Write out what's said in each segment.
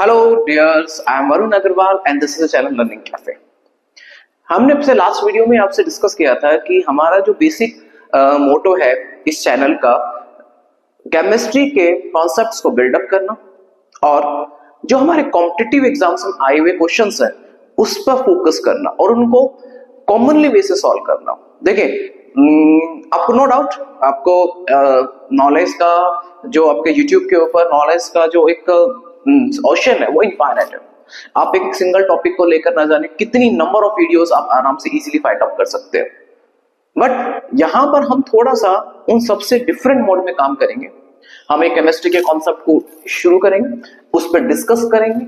Hello dears, I am Varun Agarwal and this is channel learning cafe. हमने अपने last video में आपसे डिस्कस किया था कि हमारा जो बेसिक मोटो है इस चैनल का, केमिस्ट्री के कॉन्सेप्ट्स को बिल्डअप करना और जो हमारे कॉम्पिटिटिव एग्जाम्स में आए हुए क्वेश्चंस हैं उस पर फोकस करना और उनको कॉमनली वे से सॉल्व करना। देखिए, आपको नो डाउट आपको नॉलेज का जो आपके यूट्यूब के ऊपर नॉलेज का जो एक ओशन है वो इनफाइनाइट है। आप एक सिंगल टॉपिक को लेकर ना जाने कितनी नंबर ऑफ वीडियोस आप आराम से इजीली फाइंड आउट कर सकते हैं। बट यहां पर हम थोड़ा सा उन सबसे डिफरेंट मोड में काम करेंगे। हम एक केमिस्ट्री के कॉन्सेप्ट को शुरू करेंगे, उस पर डिस्कस करेंगे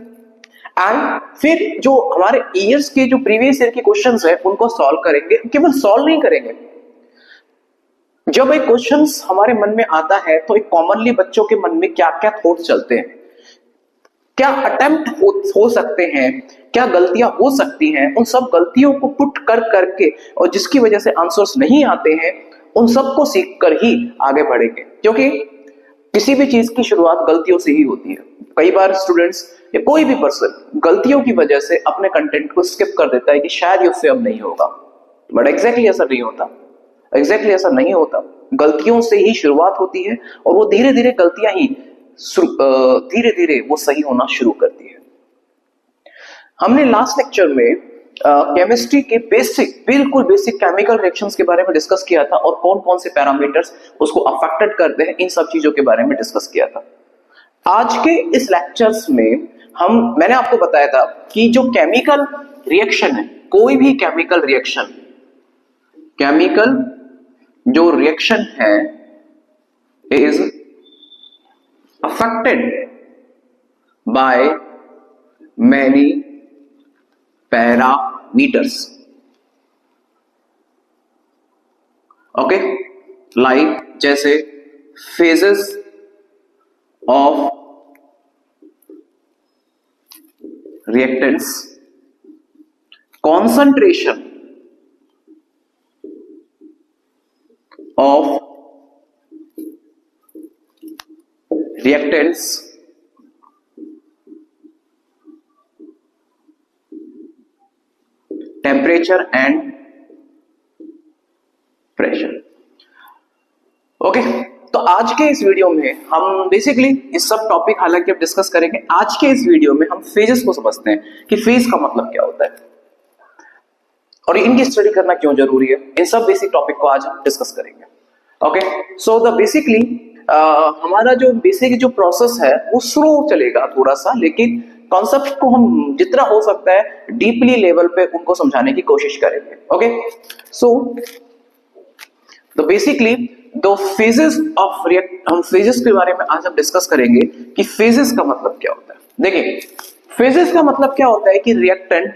एंड फिर जो हमारे ईयर्स के जो प्रीवियस ईयर के क्वेश्चंस है उनको सॉल्व करेंगे। केवल सॉल्व नहीं करेंगे, जब एक क्वेश्चंस हमारे मन में आता है तो एक कॉमनली बच्चों के मन में क्या क्या थॉट्स चलते हैं, क्या अटेम्प्ट हो सकते हैं, क्या गलतियां हो सकती हैं, उन सब गलतियों को पुट कर करके और जिसकी वजह से आंसर्स नहीं आते हैं उन सबको सीख कर ही आगे बढ़ेंगे। क्योंकि किसी भी चीज की शुरुआत गलतियों से ही होती है। कई बार स्टूडेंट्स या कोई भी पर्सन गलतियों की वजह से अपने कंटेंट को स्किप कर देता है कि शायद ये उससे अब नहीं होगा, बट एग्जैक्टली ऐसा नहीं होता। ऐसा नहीं होता। गलतियों से ही शुरुआत होती है और वो धीरे धीरे गलतियां ही धीरे धीरे वो सही होना शुरू करती है। हमने लास्ट लेक्चर में केमिस्ट्री के बिल्कुल बेसिक केमिकल रिएक्शंस के बारे में डिस्कस किया था और कौन कौन से पैरामीटर्स उसको अफेक्टेड करते हैं, इन सब चीजों के बारे में डिस्कस किया था। आज के इस लेक्चर्स में मैंने आपको बताया था कि जो केमिकल रिएक्शन है, कोई भी केमिकल जो रिएक्शन है is affected by many parameters. Okay, like जैसे phases of reactants, concentration of reactants, temperature and pressure. Okay, तो आज के इस वीडियो में हम बेसिकली इस सब टॉपिक हालांकि अब डिस्कस करेंगे। आज के इस वीडियो में हम फेजेस को समझते हैं कि फेज का मतलब क्या होता है और इनकी स्टडी करना क्यों जरूरी है। इन सब बेसिक टॉपिक को आज डिस्कस करेंगे। ओके, सो द बेसिकली हमारा जो बेसिक जो प्रोसेस है वो स्लो चलेगा थोड़ा सा, लेकिन कॉन्सेप्ट को हम जितना हो सकता है डीपली लेवल पे उनको समझाने की कोशिश करेंगे। ओके, सो तो बेसिकली दो फेजेस ऑफ हम फेजेस के बारे में आज हम डिस्कस करेंगे कि फेजेस का मतलब क्या होता है। देखिए, फेजेस का मतलब क्या होता है कि रिएक्टेंट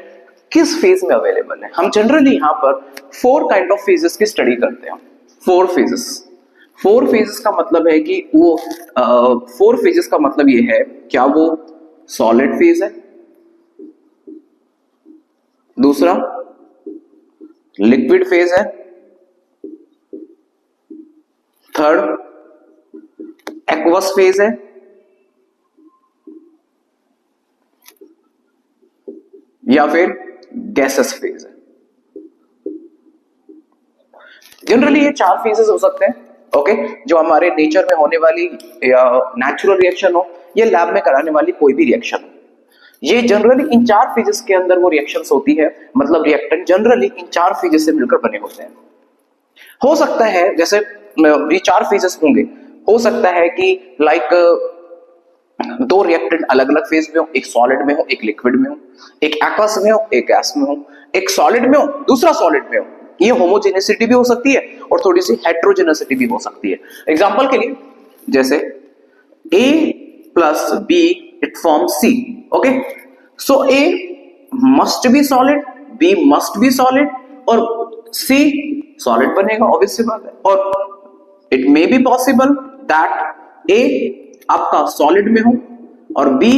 किस फेज में अवेलेबल है। हम जनरली यहाँ पर 4 काइंड ऑफ फेजेस की स्टडी करते हैं। 4 फेजेस का मतलब है कि वो 4 फेजेस का मतलब ये है, क्या वो सॉलिड फेज है, दूसरा लिक्विड फेज है, थर्ड एक्वस फेज है, या फिर गैसेस फेज है। जनरली ये 4 फेजेस हो सकते हैं। ओके, जो हमारे नेचर में होने वाली या नेचुरल रिएक्शन हो या लैब में कराने वाली कोई भी रिएक्शन हो, ये जनरली इन 4 फेजेस के अंदर वो रिएक्शंस होती है। मतलब रिएक्टेंट जनरली इन 4 फेजेस से मिलकर बने होते हैं। हो सकता है जैसे ये 4 फेजेस होंगे, हो सकता है कि लाइक 2 रिएक्टेंट अलग अलग फेज में हो, एक सॉलिड में हो एक लिक्विड में हो, एक एक्वस में हो एक गैस में हो, एक सॉलिड में हो दूसरा सॉलिड में हो। ये होमोजेनिसिटी भी हो सकती है और थोड़ी सी हेट्रोजेनिसिटी भी हो सकती है। एग्जांपल के लिए जैसे A plus B it form C। Okay, so A must be solid, B must be solid और C सॉलिड बनेगा, ऑब्वियस सी बात है। और it may be possible that A आपका सॉलिड में हो और B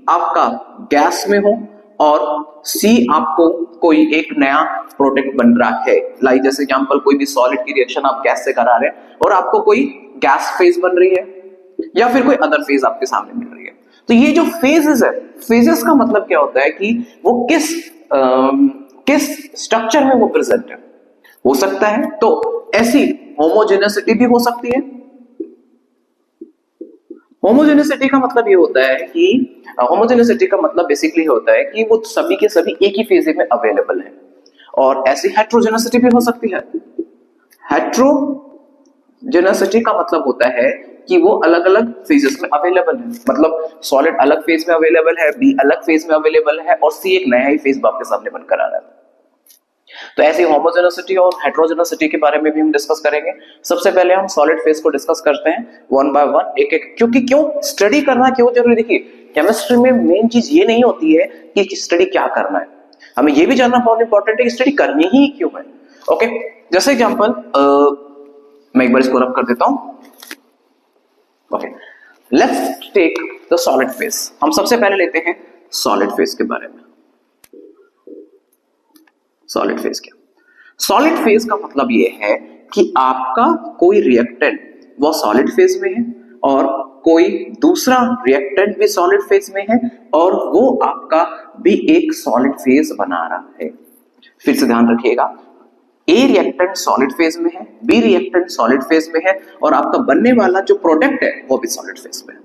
आपका गैस में हो और C आपको कोई एक नया प्रोडक्ट बन रहा है। लाइक जैसे एग्जांपल, कोई भी सॉलिड की रिएक्शन आप गैस से करा रहे हैं और आपको कोई गैस फेज बन रही है या फिर कोई अदर फेज आपके सामने मिल रही है। तो ये जो फेजेस है, फेजेस का मतलब क्या होता है कि वो किस स्ट्रक्चर में वो प्रेजेंट है। हो सकता है तो ऐसी होमोजेनेसिटी भी हो सकती है। होमोजेनेसिटी का मतलब ये होता है कि होमोजेनेसिटी का मतलब बेसिकली होता है कि वो सभी के सभी एक ही फेज में अवेलेबल है। और ऐसी हेट्रोजेनेसिटी भी हो सकती है। हेट्रोजेनेसिटी का मतलब होता है कि वो अलग अलग फेजेस में अवेलेबल है, मतलब सॉलिड अलग फेज में अवेलेबल है, बी अलग फेज में अवेलेबल है और सी एक नया ही फेज आपके सामने बनकर आ रहा है। तो ऐसी होमोजेनेसिटी और हेट्रोजेनेसिटी के बारे में भी हम डिस्कस करेंगे। सबसे पहले हम सॉलिड फेज को डिस्कस करते हैं वन बाय वन, एक एक, क्योंकि क्यों स्टडी करना क्यों जरूरी। देखिए केमिस्ट्री में मेन चीज ये नहीं होती है कि स्टडी क्या करना है, हमें ये भी जानना बहुत इंपॉर्टेंट है कि स्टडी करनी ही क्यों है। ओके, जैसे एग्जांपल मैं एक बार इसको रब कर देता हूं। Okay, let's take the solid phase. हम सबसे पहले लेते हैं सॉलिड फेज के बारे में। सॉलिड फेज क्या? सॉलिड फेज का मतलब ये है कि आपका कोई रिएक्टेंट वो सॉलिड फेज में है और कोई दूसरा रिएक्टेंट भी सॉलिड फेज में है और वो आपका भी एक सॉलिड फेज बना रहा है। फिर से ध्यान रखिएगा, ए रिएक्टेंट सॉलिड फेज में है, बी रिएक्टेंट सॉलिड फेज में है और आपका बनने वाला जो प्रोडक्ट है वो भी सॉलिड फेज में है।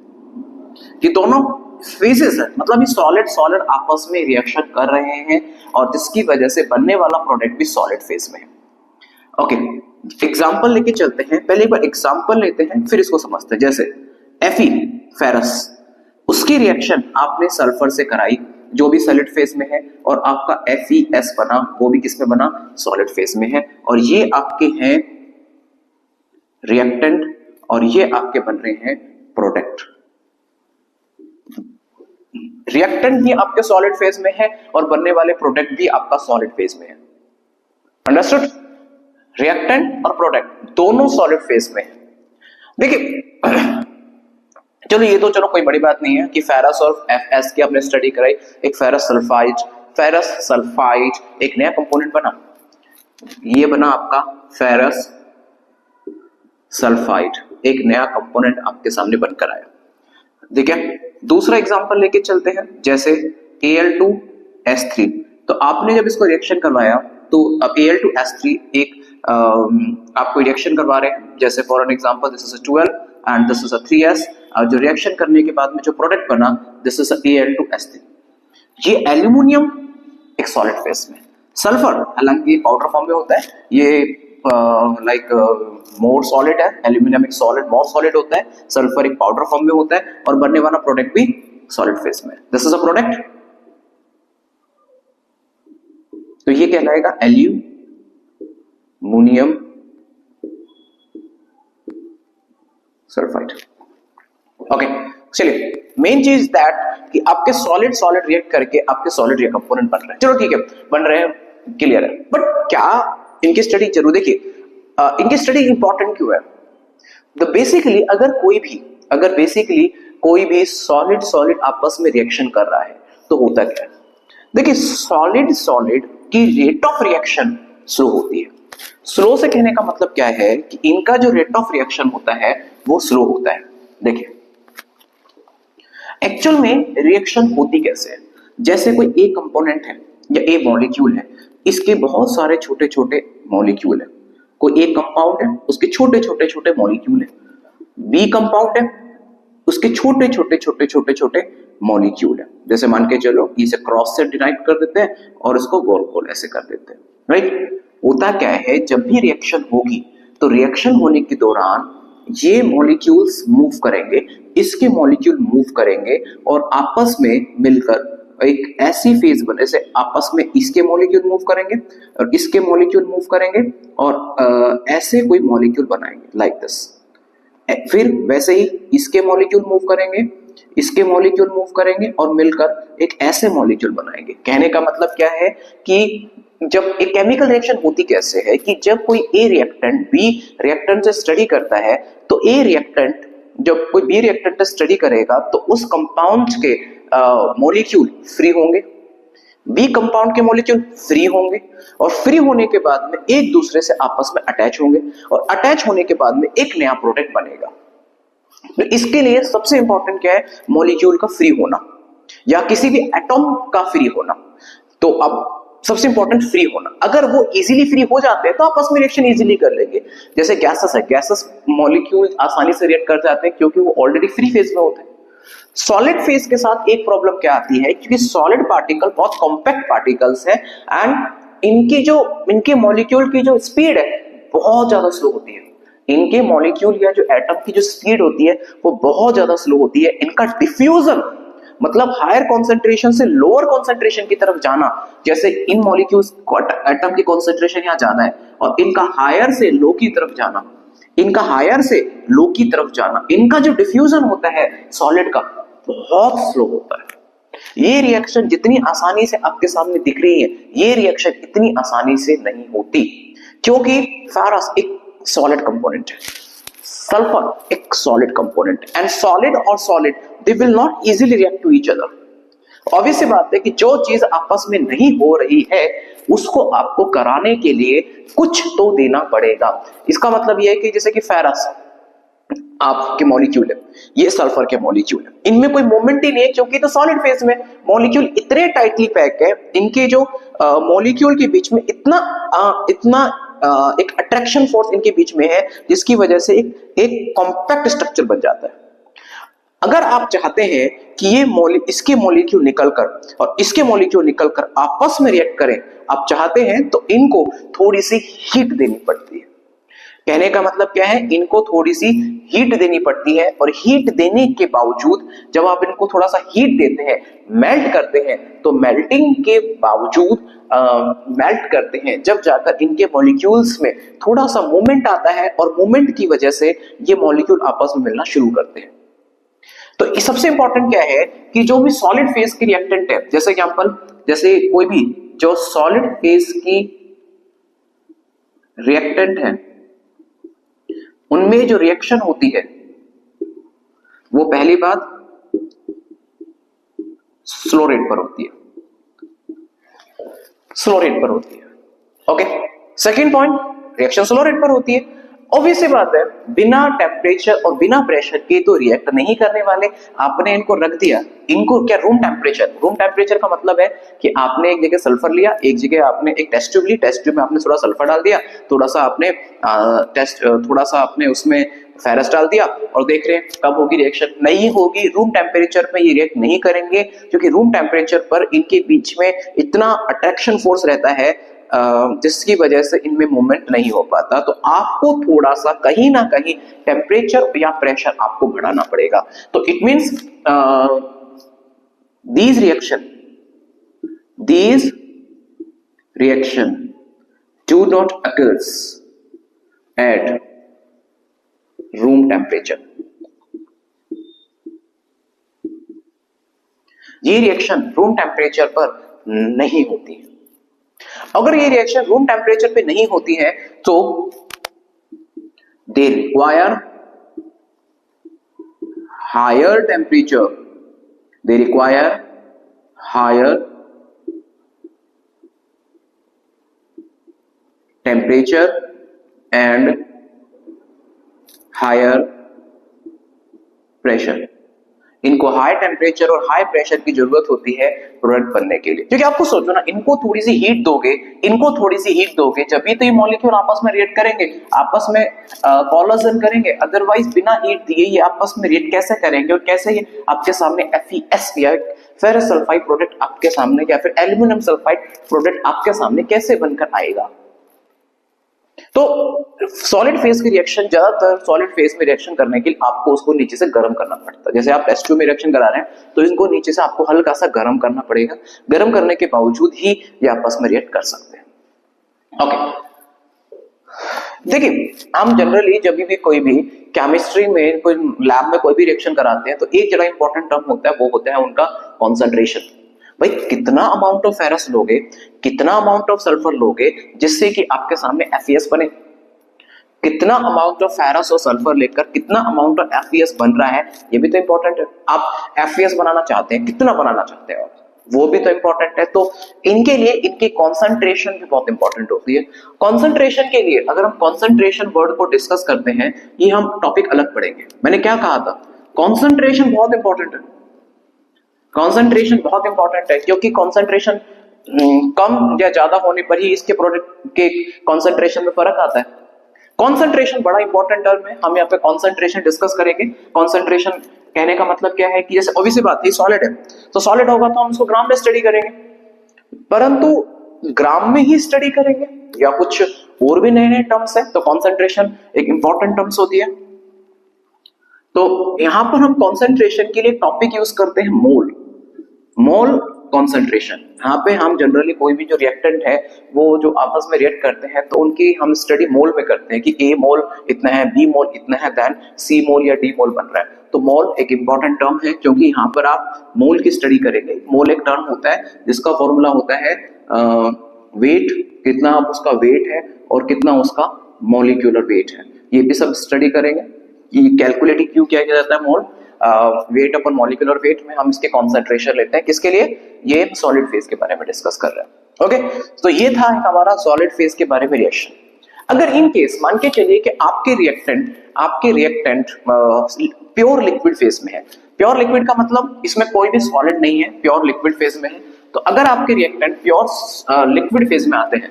ये दोनों फेजेस है, मतलब ये सॉलिड सॉलिड आपस में रिएक्शन कर रहे हैं और जिसकी वजह से बनने वाला प्रोडक्ट भी सॉलिड फेज में है। ओके, एग्जांपल लेके चलते हैं। पहले एक बार एग्जांपल लेते हैं फिर इसको समझते हैं। जैसे Fe फेरस, उसकी रिएक्शन आपने सल्फर से कराई जो भी सॉलिड फेज में है और आपका FeS बना, वो भी किस में बना? सॉलिड फेज में है। और ये आपके हैं रिएक्टेंट और ये आपके बन रहे हैं प्रोडक्ट। रिएक्टेंट भी आपके सॉलिड फेज में है और बनने वाले प्रोडक्ट भी आपका सॉलिड फेज में है। अंडरस्टूड? रिएक्टेंट और प्रोडक्ट दोनों सॉलिड फेज में है। देखिए चलो ये तो चलो कोई बड़ी बात नहीं है कि फेरस और FS की आपने स्टडी कराई, एक फेरस सल्फाइड एक नया कंपोनेंट बना, ये बना आपका फेरस सल्फाइड, एक नया कंपोनेंट आपके सामने बनकर आया। ठीक है, दूसरा एग्जांपल लेके चलते हैं। जैसे Al2S3, तो आपने जब इसको रिएक्शन करवाया तो अब Al2S3 एक आपको रिएक्शन करवा रहे हैं। जैसे for an example this is a 12 and this is a 3S, और जो रिएक्शन करने के बाद में जो प्रोडक्ट बना दिस इज Al2S3। ये एल्यूमिनियम एक सॉलिड फेज में, सल्फर हालांकि पाउडर फॉर्म में होता है, ये मोर सॉलिड है, एल्यूमिनियम एक सॉलिड मोर सॉलिड होता है, सल्फर एक पाउडर फॉर्म में होता है और बनने वाला प्रोडक्ट भी सॉलिड फेज में। दिस इज अ प्रोडक्ट, तो ये कहलाएगा एल्यूमिनियम सल्फाइड। ओके, चलिए मेन चीज दैट कि आपके सॉलिड सॉलिड रिएक्ट करके आपके सॉलिड ये कंपोनेंट बन रहे हैं। चलो ठीक है, बन रहे हैं, क्लियर है, बट क्या इनकी स्टडी जरूर? देखिए इनकी स्टडी इंपॉर्टेंट क्यों है? तो बेसिकली अगर बेसिकली कोई भी सॉलिड सॉलिड आपस में रिएक्शन कर रहा है तो होता क्या है? देखिए सॉलिड सॉलिड की रेट ऑफ रिएक्शन स्लो होती है। स्लो से कहने का मतलब क्या है कि इनका जो रेट ऑफ रिएक्शन होता है वो स्लो होता है। देखिए एक्चुअल में रिएक्शन होती कैसे है? जैसे कोई ए कंपोनेंट है या ए मॉलिक्यूल है, इसके बहुत सारे छोटे छोटे मॉलिक्यूल है। कोई एक कंपाउंड है, उसके छोटे छोटे छोटे मॉलिक्यूल है। बी कंपाउंड है, उसके छोटे छोटे छोटे छोटे छोटे मॉलिक्यूल है। जैसे मान के चलो इसे क्रॉस से डिवाइड कर देते हैं और इसको गोल गोल ऐसे कर देते हैं, राइट? होता क्या है, जब भी रिएक्शन होगी तो रिएक्शन होने के दौरान ये मॉलिक्यूल्स मूव करेंगे, इसके मॉलिक्यूल मूव करेंगे और आपस में मिलकर एक ऐसी फेज बने से आपस में इसके मॉलिक्यूल मूव करेंगे और इसके मॉलिक्यूल मूव करेंगे और ऐसे कोई मॉलिक्यूल बनाएंगे लाइक दिस। फिर वैसे ही इसके मॉलिक्यूल मूव करेंगे, इसके मॉलिक्यूल मूव करेंगे और मिलकर एक ऐसे मॉलिक्यूल बनाएंगे। कहने का मतलब क्या है कि जब एक केमिकल रिएक्शन होती कैसे है कि जब कोई ए रिएक्टेंट बी रिएक्टेंट से स्टडी करता है तो ए रिएक्टेंट जब कोई बी रिएक्टेंट से स्टडी करेगा तो उस कंपाउंड के मॉलिक्यूल फ्री होंगे, बी कंपाउंड के मॉलिक्यूल फ्री होंगे और फ्री होने के बाद में एक दूसरे से आपस में अटैच होंगे और अटैच होने के बाद में एक नया प्रोडक्ट बनेगा। तो इसके लिए सबसे इंपॉर्टेंट क्या है, मॉलिक्यूल का फ्री होना या किसी भी एटॉम का फ्री होना। तो अब सबसे इंपॉर्टेंट फ्री होना, अगर वो इजीली फ्री हो जाते हैं तो आपस में रिएक्शन इजीली कर लेंगे। जैसे गैसेस है, गैसेस मॉलिक्यूल आसानी से रिएक्ट कर जाते हैं क्योंकि वो ऑलरेडी फ्री फेज में होते हैं। सॉलिड फेज के साथ एक प्रॉब्लम क्या आती है, क्योंकि सॉलिड पार्टिकल बहुत कॉम्पैक्ट पार्टिकल्स है एंड इनके मॉलिक्यूल की जो स्पीड है बहुत ज्यादा स्लो होती है। इनके मॉलिक्यूल या जो एटम की जो स्पीड होती है वो बहुत ज्यादा स्लो होती है। इनका डिफ्यूजन मतलब हायर कॉन्सेंट्रेशन से लोअर कॉन्सेंट्रेशन की तरफ जाना, जैसे इन मॉलिक्यूल्स एटम की कॉन्सेंट्रेशन यहां जाना है और इनका हायर से लो की तरफ जाना, इनका हायर से लो की तरफ जाना, इनका जो डिफ्यूजन होता है सॉलिड का बहुत स्लो होता है। ये रिएक्शन जितनी आसानी से आपके सामने दिख रही है, ये रिएक्शन इतनी आसानी से नहीं होती क्योंकि फेरस एक सॉलिड कंपोनेंट है, सल्फर एक सॉलिड कंपोनेंट, एंड सॉलिड और solid they will not easily react to each other. Obvious सी बात है कि जो चीज आपस में नहीं हो रही है उसको आपको कराने के लिए कुछ तो देना पड़ेगा। इसका मतलब यह है कि जैसे कि फेरस आपके मॉलिक्यूल है, ये सल्फर के मॉलिक्यूल है, इनमें कोई मूवमेंट ही नहीं है क्योंकि तो सॉलिड फेज में मॉलिक्यूल इतने टाइटली पैक है, इनके जो मॉलिक्यूल के बीच में इतना एक अट्रैक्शन फोर्स इनके बीच में है जिसकी वजह से एक कॉम्पैक्ट स्ट्रक्चर बन जाता है। अगर आप चाहते हैं कि इसके मॉलिक्यूल निकलकर और इसके मॉलिक्यूल निकलकर आपस में रिएक्ट करें, आप चाहते हैं तो इनको थोड़ी सी हीट देनी पड़ती है। कहने का मतलब क्या है, इनको थोड़ी सी हीट देनी पड़ती है और हीट देने के बावजूद जब आप इनको थोड़ा सा हीट देते हैं, मेल्ट करते हैं, तो मेल्टिंग के बावजूद मेल्ट करते हैं जब जाकर इनके मॉलिक्यूल्स में थोड़ा सा मूवमेंट आता है और मूवमेंट की वजह से ये मॉलिक्यूल आपस में मिलना शुरू करते हैं। तो सबसे इंपॉर्टेंट क्या है कि जो भी सॉलिड फेज की रिएक्टेंट है, जैसे एग्जांपल जैसे कोई भी जो सॉलिड फेज की रिएक्टेंट है उनमें जो रिएक्शन होती है वो पहली बात स्लो रेट पर होती है, स्लो रेट पर होती है। Okay, second point, reaction slow rate पर होती है। ऑब्वियस सी बात है, बिना टेम्परेचर और बिना प्रेशर के तो रिएक्ट नहीं करने वाले। आपने इनको रख दिया, इनको क्या रूम टेम्परेचर का मतलब है कि आपने एक जगह सल्फर लिया, एक जगह आपने एक टेस्ट ट्यूब ली, टेस्ट ट्यूब में आपने थोड़ा सल्फर डाल दिया, थोड़ा सा आपने उसमें फेरस डाल दिया और देख रहे हैं कब होगी रिएक्शन। नहीं होगी, रूम टेम्परेचर पे ये रिएक्ट नहीं करेंगे क्योंकि रूम टेम्परेचर पर इनके बीच में इतना अट्रैक्शन फोर्स रहता है जिसकी वजह से इनमें मूवमेंट नहीं हो पाता। तो आपको थोड़ा सा कहीं ना कहीं टेम्परेचर या प्रेशर आपको बढ़ाना पड़ेगा। तो it means these reaction do not occurs at room temperature। ये रिएक्शन रूम टेम्परेचर पर नहीं होती है। अगर ये रिएक्शन रूम टेम्परेचर पे नहीं होती है तो they require higher temperature, they require higher temperature and higher pressure. इनको हाई टेम्परेचर और हाई प्रेशर की जरूरत होती है प्रोडक्ट बनने के लिए। क्योंकि आपको सोचो ना, इनको थोड़ी सी हीट दोगे जब भी तो ये मॉलिक्यूल आपस में रिएक्ट करेंगे, आपस में कोलिजन करेंगे। अदरवाइज बिना हीट दिए ये आपस में रिएक्ट कैसे करेंगे और कैसे ये आपके सामने FeS या फेरस सल्फाइड प्रोडक्ट आपके सामने या फिर एल्यूमिनियम सल्फाइड प्रोडक्ट आपके सामने कैसे बनकर आएगा। तो सॉलिड फेज की रिएक्शन, ज्यादातर सॉलिड फेज में रिएक्शन करने के लिए आपको उसको नीचे से गर्म करना पड़ता है। जैसे आप टेस्ट ट्यूब में रिएक्शन करा रहे हैं तो इनको नीचे से आपको हल्का सा गर्म करना पड़ेगा, गर्म करने के बावजूद ही ये आपस में रिएक्ट कर सकते हैं। ओके, देखिए हम जनरली जब भी कोई भी केमिस्ट्री में कोई लैब में कोई भी रिएक्शन कराते हैं तो एक जरा इंपॉर्टेंट टर्म होता है, वो होता है उनका कॉन्सेंट्रेशन। भाई कितना अमाउंट ऑफ फेरस लोगे, कितना अमाउंट ऑफ सल्फर लोगे जिससे कि आपके सामने FeS बने। कितना अमाउंट ऑफ फेरस और सल्फर लेकर कितना अमाउंट ऑफ FeS बन रहा है, ये भी तो इंपॉर्टेंट है। आप FeS बनाना चाहते हैं, कितना बनाना चाहते हैं आप? वो भी तो इंपॉर्टेंट है। तो इनके लिए इनकी कॉन्सेंट्रेशन भी बहुत इंपॉर्टेंट होती है। कॉन्सेंट्रेशन के लिए अगर हम कॉन्सेंट्रेशन वर्ड को डिस्कस करते हैं, ये हम टॉपिक अलग पढ़ेंगे। मैंने क्या कहा था, कॉन्सेंट्रेशन बहुत इंपॉर्टेंट है। कॉन्सेंट्रेशन बहुत इंपॉर्टेंट है क्योंकि कॉन्सेंट्रेशन कम या ज्यादा होने पर ही इसके प्रोडक्ट के कॉन्सेंट्रेशन में फर्क आता है। कॉन्सेंट्रेशन बड़ा इंपॉर्टेंट टर्म है, हम यहाँ पे कॉन्सेंट्रेशन डिस्कस करेंगे। कॉन्सेंट्रेशन कहने का मतलब क्या है कि जैसे ऑब्वियस बात है सॉलिड है, तो सॉलिड होगा तो हम उसको ग्राम में स्टडी करेंगे, परंतु ग्राम में ही स्टडी करेंगे या कुछ और भी नए नए टर्म्स है, तो कॉन्सेंट्रेशन एक इंपॉर्टेंट टर्म्स होती है। तो यहां पर हम कॉन्सेंट्रेशन के लिए टॉपिक यूज करते हैं मोल, मोल कॉन्सेंट्रेशन। यहाँ पे हम जनरली कोई भी जो रिएक्टेंट है वो जो आपस में रिएक्ट करते हैं तो उनकी हम स्टडी मोल में करते हैं कि ए मोल इतना है, बी मोल इतना है, देन सी मोल या डी मोल बन रहा है। तो मोल एक इंपॉर्टेंट टर्म है क्योंकि यहाँ पर आप मोल की स्टडी करेंगे। मोल एक टर्म होता है जिसका फॉर्मूला होता है वेट, कितना आप उसका वेट है और कितना उसका मॉलिक्यूलर वेट है, ये भी सब स्टडी करेंगे कि कैलकुलेट क्यों किया जाता है मोल, वेट अपन मॉलिक्यूलर वेट में हम इसके कॉन्सेंट्रेशन लेते हैं। किसके लिए, ये सॉलिड फेज के बारे में डिस्कस कर रहे हैं। ओके, तो ये था हमारा सॉलिड फेज के बारे में रिएक्शन। अगर इन केस मान के चलिए कि आपके रिएक्टेंट प्योर लिक्विड फेज में है। प्योर लिक्विड का मतलब इसमें कोई भी सॉलिड नहीं है, प्योर लिक्विड फेज में है। तो अगर आपके रिएक्टेंट प्योर लिक्विड फेज में आते हैं,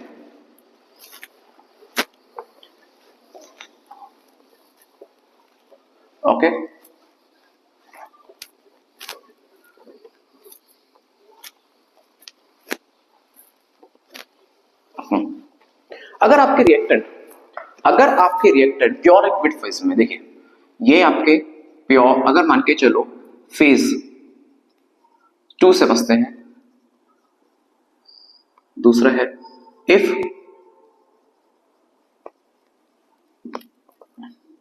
ओके, अगर आपके रिएक्टेंट प्योर लिक्विड फेज में, देखिए ये आपके प्योर, अगर मान के चलो फेज 2 से बसते हैं, दूसरा है if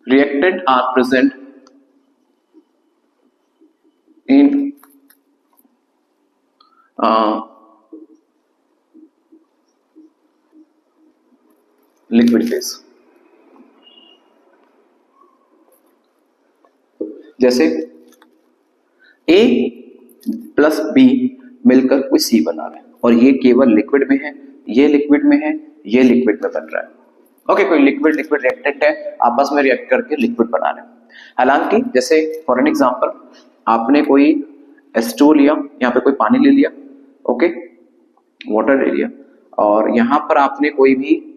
reactant are present in liquid phase. जैसे A प्लस B मिलकर कोई C बना रहा है और ये केवल लिक्विड में है, ये लिक्विड में है, ये लिक्विड में बन रहा है। ओके, कोई लिक्विड रिएक्टेंट है, आपस में रिएक्ट करके लिक्विड बना रहे हैं। हालांकि जैसे फॉर एन एग्जांपल आपने कोई H2 लिया, यहाँ पे कोई पानी ले लिया, ओके, वाटर ले लिया, और यहाँ पर आपने कोई भी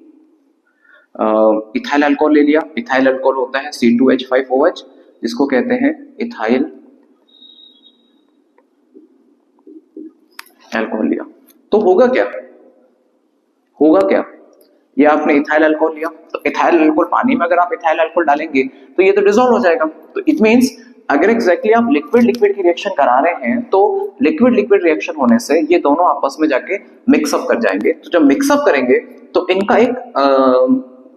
इथाइल अल्कोहल ले लिया। इथाइल अल्कोहल होता है C2H5OH, जिसको कहते हैं इथाइल अल्कोहल लिया। तो होगा क्या, ये आपने इथाइल अल्कोहल लिया, तो इथाइल अल्कोहल पानी में अगर आप इथाइल अल्कोहल डालेंगे तो ये तो डिसॉल्व हो जाएगा। तो इट मींस अगर एग्जैक्टली आप लिक्विड की रिएक्शन करा रहे हैं तो लिक्विड रिएक्शन होने से ये दोनों आपस में जाके मिक्सअप कर जाएंगे। तो जब मिक्सअप करेंगे तो इनका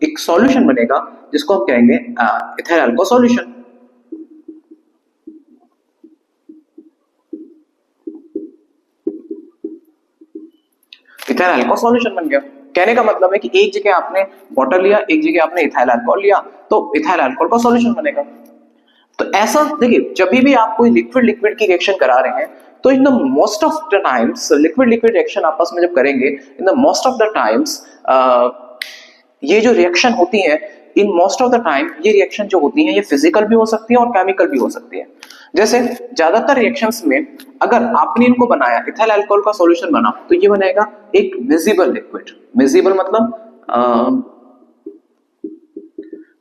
एक सॉल्यूशन बनेगा जिसको हम कहेंगे ethyl alcohol solution. Ethyl alcohol solution बन गया। कहने का मतलब है कि एक जगह आपने वाटर लिया, एक जगह आपने इथाइल अल्कोहल लिया, तो इथाइल अल्कोहल का सॉल्यूशन बनेगा। तो ऐसा देखिए, जब भी आप कोई लिक्विड की रिएक्शन करा रहे हैं तो in the most of the times liquid reaction आपस में जब करेंगे, in the most of the times ये जो रिएक्शन होती है, in most of the time ये रिएक्शन जो होती है ये फिजिकल भी हो सकती है और केमिकल भी हो सकती है। जैसे ज्यादातर रिएक्शंस में अगर आपने इनको बनाया, इथाइल अल्कोहल का सॉल्यूशन बना, तो ये बनेगा एक मिजिबल लिक्विड। मिजिबल मतलब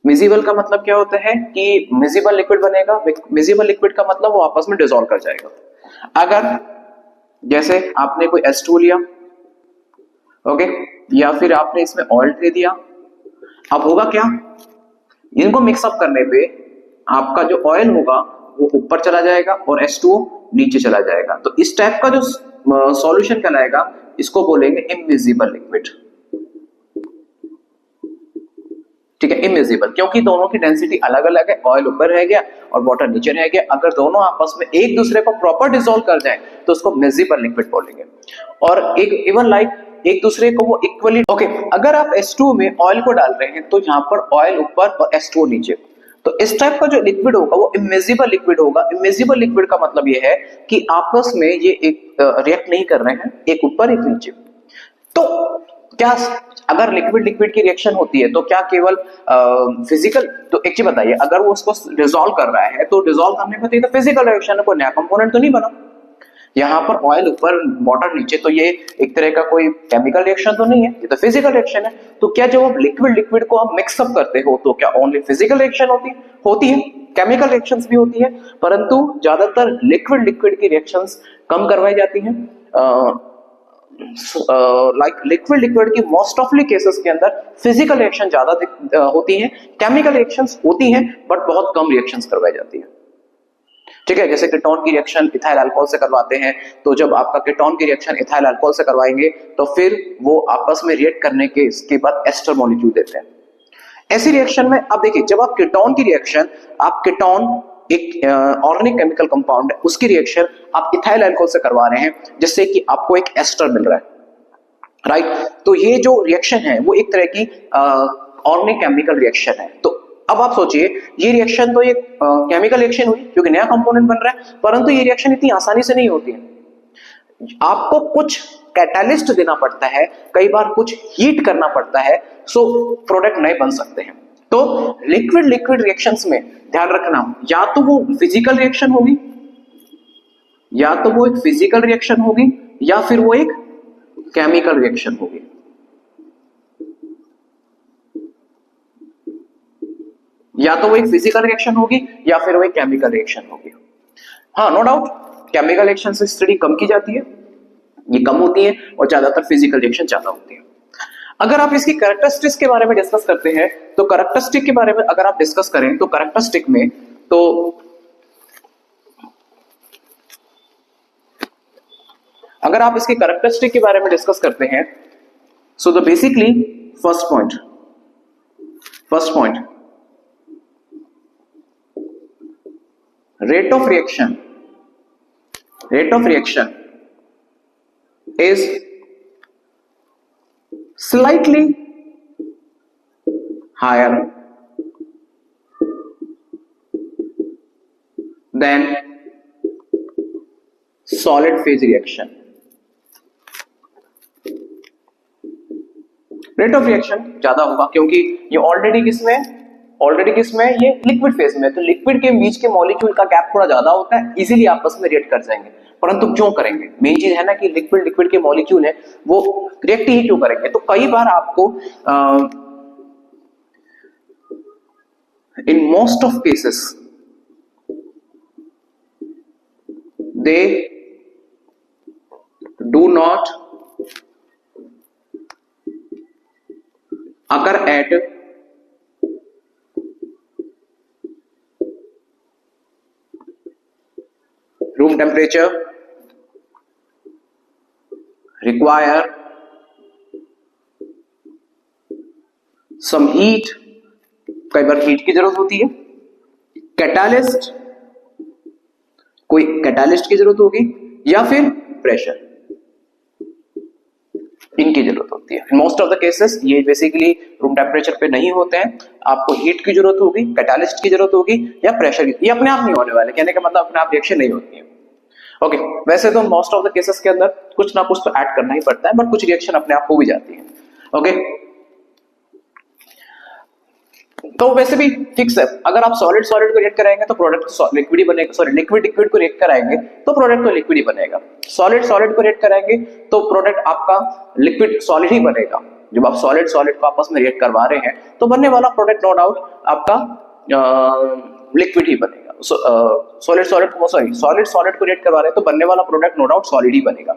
मिजिबल का मतलब क्या होता है कि मिजिबल लिक्विड बनेगा। मिजिबल लिक्विड का मतलब वो आपस में डिसॉल्व कर जाएगा। अगर जैसे आपने कोई H2 लिया, ओके, या फिर आपने इसमें ऑयल दे दिया, अब होगा क्या, इनको मिक्सअप करने पे आपका जो ऑयल होगा वो ऊपर चला जाएगा और H2O नीचे चला जाएगा। तो इस टाइप का जो सॉल्यूशन कहलाएगा, इसको बोलेंगे इमिजिबल लिक्विड। ठीक है, इमिजिबल, क्योंकि दोनों की डेंसिटी अलग अलग है, ऑयल ऊपर रह गया और वाटर नीचे रह गया। अगर दोनों आपस में एक दूसरे को प्रॉपर डिसॉल्व कर जाए तो उसको मिजिबल लिक्विड बोलेंगे। और एक दूसरे को वो इक्वली, ओके, अगर आप H2 में ऑयल को डाल रहे हैं तो यहाँ पर ऑयल ऊपर और H2O नीचे, तो इस टाइप का जो लिक्विड होगा वो इमिजिबल लिक्विड होगा। इमिजिबल लिक्विड का मतलब ये है कि आपस में ये एक रिएक्ट नहीं कर रहे हैं, एक ऊपर एक नीचे। तो क्या अगर लिक्विड लिक्विड की रिएक्शन होती है तो क्या केवल फिजिकल, तो एक चीज बताइए, अगर वो उसको डिसॉल्व कर रहा है तो डिसॉल्व करने पर तो फिजिकल रिएक्शन है, कोई नया कंपोनेंट तो नहीं बना। यहाँ पर ऑयल ऊपर वाटर नीचे, तो ये एक तरह का कोई केमिकल रिएक्शन तो नहीं है, ये तो फिजिकल रिएक्शन है। तो क्या जब आप लिक्विड लिक्विड को आप मिक्सअप करते हो तो क्या ओनली फिजिकल रिएक्शन होती है, केमिकल रिएक्शंस भी होती है, परंतु ज्यादातर लिक्विड लिक्विड की रिएक्शंस कम करवाई जाती हैं। लाइक लिक्विड लिक्विड की मोस्ट ऑफली केसेस के अंदर फिजिकल रिएक्शन ज्यादा होती हैं, केमिकल रिएक्शंस होती हैं बट बहुत कम रिएक्शंस करवाई जाती है। ठीक है, जैसे कीटोन की रिएक्शन इथाइल अल्कोहल से करवाते हैं, तो जब आपका कीटोन की रिएक्शन इथाइल अल्कोहल से करवाएंगे तो फिर वो आपस में रिएक्ट करने के इसके बाद एस्टर मॉलिक्यूल देते हैं। ऐसी रिएक्शन में अब देखिए, जब आप कीटोन की रिएक्शन, आप कीटोन एक ऑर्गेनिक केमिकल कंपाउंड है, उसकी रिएक्शन आप इथाइल अल्कोहल से करवा रहे हैं जिससे कि आपको एक एस्टर मिल रहा है, राइट। तो ये जो रिएक्शन है वो एक तरह की ऑर्गेनिक केमिकल रिएक्शन है। तो अब आप सोचिए, ये रिएक्शन तो एक केमिकल रिएक्शन हुई क्योंकि नया कंपोनेंट बन रहा है, परंतु ये रिएक्शन इतनी आसानी से नहीं होती है। आपको कुछ कैटालिस्ट देना पड़ता है, कई बार कुछ हीट करना पड़ता है, सो प्रोडक्ट नए बन सकते हैं। तो लिक्विड लिक्विड रिएक्शंस में ध्यान रखना, या तो वो फिजिकल रिएक्शन होगी, या तो वो एक फिजिकल रिएक्शन होगी, या फिर वो एक केमिकल रिएक्शन होगी। या तो वो एक फिजिकल रिएक्शन होगी या फिर वो एक केमिकल रिएक्शन होगी। हाँ, नो डाउट केमिकल रिएक्शन से स्टडी कम की जाती है, ये कम होती है, और ज्यादातर फिजिकल रिएक्शन ज्यादा होती है। अगर आप इसकी कैरेक्टरिस्टिक्स के बारे में डिस्कस करते हैं तो कैरेक्टरिस्टिक के बारे में अगर आप डिस्कस करें तो कैरेक्टरिस्टिक में तो अगर आप इसकी कैरेक्टरिस्टिक के बारे में डिस्कस करते हैं, so the basically first point rate of reaction is slightly higher than solid phase reaction. Rate of reaction ज्यादा होगा क्योंकि ये ऑलरेडी किसमें ये लिक्विड फेज में, तो लिक्विड के बीच के मॉलिक्यूल का गैप थोड़ा ज्यादा होता है, इजीली आपस में रिएक्ट कर जाएंगे। परंतु क्यों करेंगे, मेन चीज है ना कि लिक्विड लिक्विड के मॉलिक्यूल है वो रिएक्ट ही क्यों करेंगे। तो कई बार आपको in most of cases they do not occur at room temperature, require some heat, कई बार हीट की जरूरत होती है, कैटालिस्ट, कोई कैटालिस्ट की जरूरत होगी, या फिर प्रेशर, इनकी जरूरत होती है। मोस्ट ऑफ द केसेस ये बेसिकली रूम टेम्परेचर पे नहीं होते हैं, आपको हीट की जरूरत होगी, कैटालिस्ट की जरूरत होगी, या प्रेशर की। ये अपने आप नहीं होने वाले, कहने का मतलब अपने आप रिएक्शन नहीं होती है। ओके, वैसे तो मोस्ट ऑफ द केसेस के अंदर कुछ ना कुछ तो ऐड करना ही पड़ता है, बट कुछ रिएक्शन अपने आप हो भी जाती है। ओके, तो वैसे भी फिक्स है, अगर आप सॉलिड सॉलिड को रिएक्ट कराएंगे तो प्रोडक्ट लिक्विड ही बनेगा, सॉरी लिक्विड लिक्विड को रिएक्ट कराएंगे तो प्रोडक्ट तो लिक्विड ही बनेगा, सॉलिड सॉलिड को रिएक्ट कराएंगे तो प्रोडक्ट आपका लिक्विड सॉलिड ही बनेगा। जब आप सॉलिड सॉलिड को आपस में रिएक्ट करवा रहे हैं तो बनने वाला प्रोडक्ट नो डाउट आपका लिक्विड ही बनेगा। सॉलिड सॉलिड को रिएक्ट करवा रहे हैं तो बनने वाला प्रोडक्ट नो डाउट सॉलिड ही बनेगा।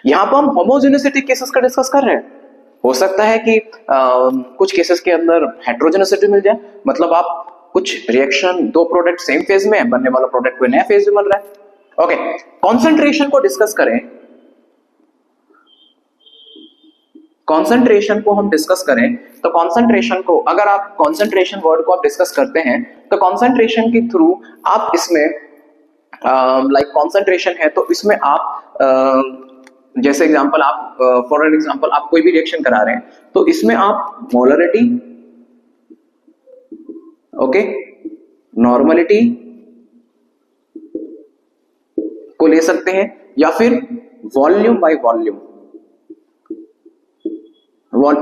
यहाँ पर हम होमोजेनिसिटी केसेस का डिस्कस कर रहे हैं, हो सकता है कि कुछ केसेस के अंदर हेटेरोजेनिसिटी मिल जाए, मतलब आप कुछ रिएक्शन दो प्रोडक्ट सेम फेज में है, बनने वाला प्रोडक्ट कोई नया फेज में बन रहा है। ओके, कॉन्सेंट्रेशन को डिस्कस करें, कॉन्सेंट्रेशन को हम डिस्कस करें तो कॉन्सेंट्रेशन को, अगर आप कॉन्सेंट्रेशन वर्ड को आप डिस्कस करते हैं तो कॉन्सेंट्रेशन के थ्रू आप इसमें लाइक कॉन्सेंट्रेशन है तो इसमें आप जैसे एग्जांपल आप फॉर एन एग्जांपल आप कोई भी रिएक्शन करा रहे हैं तो इसमें आप मोलरिटी, ओके, नॉर्मलिटी को ले सकते हैं या फिर वॉल्यूम बाय वॉल्यूम।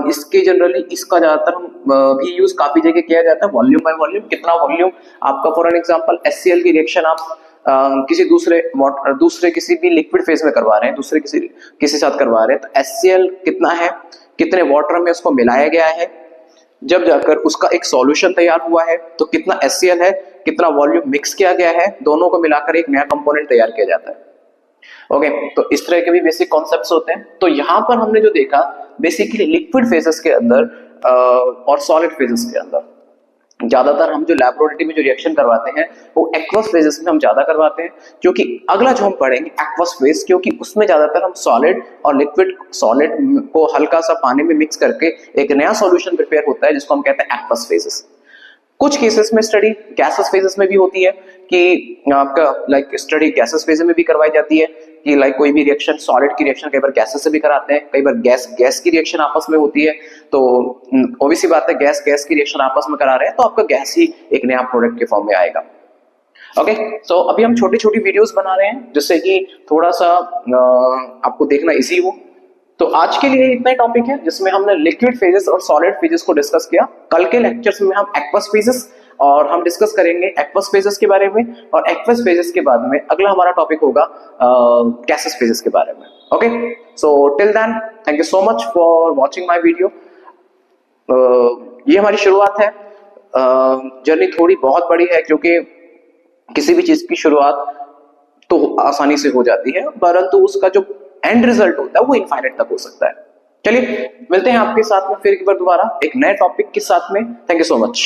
इसके जनरली इसका ज्यादातर हम भी यूज काफी जगह किया जाता है, वॉल्यूम बाय वॉल्यूम। कितना वॉल्यूम आपका, फॉर एन एग्जांपल HCl की रिएक्शन आप किसी दूसरे किसी भी लिक्विड फेज में करवा रहे हैं, दूसरे किसी साथ करवा रहे हैं, तो HCl कितना है, कितने वाटर में उसको मिलाया गया है, जब जाकर उसका एक सॉल्यूशन तैयार हुआ है तो कितना HCl है, कितना वॉल्यूम मिक्स किया गया है, दोनों को मिलाकर एक नया कंपोनेंट तैयार किया जाता है। ओके, तो इस तरह के भी बेसिक कॉन्सेप्ट्स होते हैं। तो यहाँ पर हमने जो देखा बेसिकली लिक्विड फेजेस के अंदर और सॉलिड फेजेस के अंदर ज्यादातर हम जो लैबोरेटरी में जो रिएक्शन करवाते हैं वो एक्वस फेजेस में हम ज्यादा करवाते हैं, क्योंकि अगला जो हम पढ़ेंगे एक्वस फेज, क्योंकि उसमें ज्यादातर हम सॉलिड और लिक्विड, सॉलिड को हल्का सा पानी में मिक्स करके एक नया सॉल्यूशन प्रिपेयर होता है जिसको हम कहते हैं एक्वस फेजेस। कुछ केसेस में स्टडी गैसेस फेजेस में भी होती है कि आपका लाइक स्टडी गैसेस फेज में भी करवाई जाती है कि लाइक कोई भी रिएक्शन, सॉलिड की रिएक्शन कई बार गैसेस से भी कराते हैं, कई बार गैस की रिएक्शन आपस में होती है, तो ऑब्वियस सी बात है गैस की रिएक्शन आपस में करा रहे हैं तो आपका गैस ही एक नया प्रोडक्ट के फॉर्म में आएगा। ओके, सो अभी हम छोटी छोटी वीडियोस बना रहे हैं जिससे कि थोड़ा सा आपको देखना इजी हो। तो आज के लिए इतना ही टॉपिक है जिसमें हमने लिक्विड फेजेस और सॉलिड फेजेस को डिस्कस किया। कल के लेक्चर्स में हम एक्वस फेजेस और हम डिस्कस करेंगे एक्वस फेजेस के बारे में, और एक्वस फेजेस के बाद में अगला हमारा टॉपिक होगा गैसेस फेजेस के बारे में। Okay, so till then thank you so much for watching my video. ये हमारी शुरुआत है, जर्नी थोड़ी बहुत बड़ी है क्योंकि किसी भी चीज की शुरुआत तो आसानी से हो जाती है, परंतु उसका जो एंड रिजल्ट होता है वो इनफाइनाइट तक हो सकता है। चलिए मिलते हैं आपके साथ में फिर एक बार दोबारा एक नए टॉपिक के साथ में। Thank you so much.